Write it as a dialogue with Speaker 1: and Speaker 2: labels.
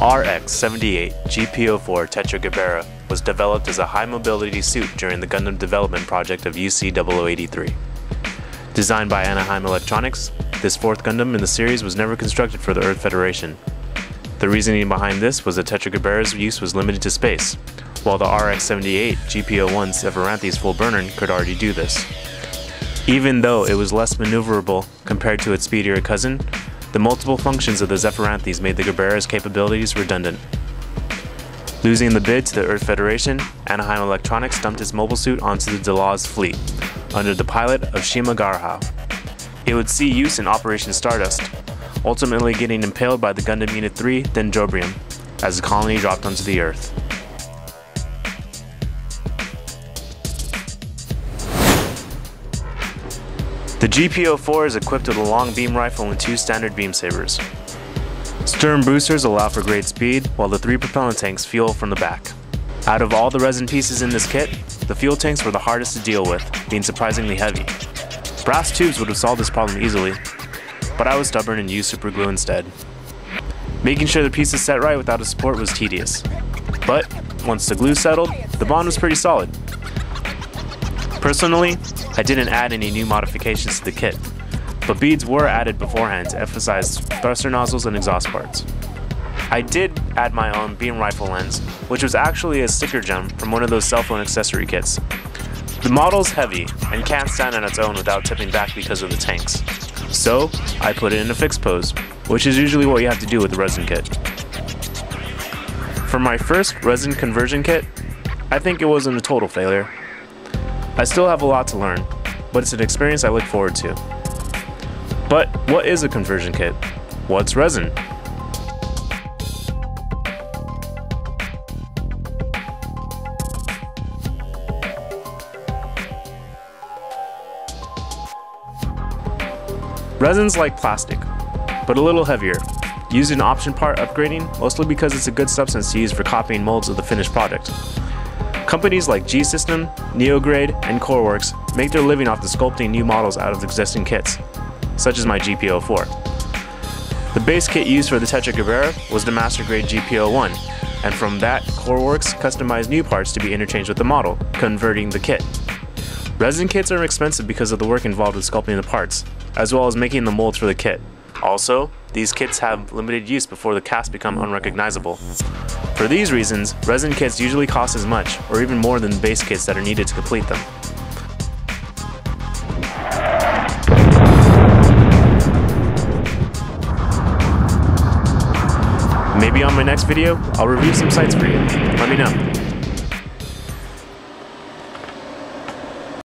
Speaker 1: RX78 GP04 Tetra Gerbera was developed as a high-mobility suit during the Gundam development project of UC0083. Designed by Anaheim Electronics, this fourth Gundam in the series was never constructed for the Earth Federation. The reasoning behind this was that Tetra Gerbera's use was limited to space, while the RX78 GP01 Zephyranthi's full burner could already do this. Even though it was less maneuverable compared to its speedier cousin, the multiple functions of the Zephyranthi's made the Gerbera's capabilities redundant. Losing the bid to the Earth Federation, Anaheim Electronics dumped its mobile suit onto the Delaz fleet, under the pilot of Shima Garahao. It would see use in Operation Stardust, ultimately getting impaled by the Gundam Unit 3 Dendrobium, as the colony dropped onto the Earth. The GP04 is equipped with a long beam rifle and 2 standard beam sabers. Stern boosters allow for great speed, while the 3 propellant tanks fuel from the back. Out of all the resin pieces in this kit, the fuel tanks were the hardest to deal with, being surprisingly heavy. Brass tubes would have solved this problem easily, but I was stubborn and used super glue instead. Making sure the pieces set right without a support was tedious, but once the glue settled, the bond was pretty solid. Personally, I didn't add any new modifications to the kit, but beads were added beforehand to emphasize thruster nozzles and exhaust parts. I did add my own beam rifle lens, which was actually a sticker gem from one of those cell phone accessory kits. The model's heavy and can't stand on its own without tipping back because of the tanks, so I put it in a fixed pose, which is usually what you have to do with the resin kit. For my first resin conversion kit, I think it wasn't a total failure. I still have a lot to learn, but it's an experience I look forward to. But what is a conversion kit? What's resin? Resin's like plastic, but a little heavier, used in option part upgrading mostly because it's a good substance to use for copying molds of the finished product. Companies like G-System, Neograde, and Coreworks make their living off the sculpting new models out of existing kits, such as my GP04. The base kit used for the Tetra Gerbera was the mastergrade GP01, and from that, Coreworks customized new parts to be interchanged with the model, converting the kit. Resin kits are expensive because of the work involved with sculpting the parts, as well as making the molds for the kit. Also, these kits have limited use before the casts become unrecognizable. For these reasons, resin kits usually cost as much, or even more than the base kits that are needed to complete them. Maybe on my next video, I'll review some sites for you. Let me know.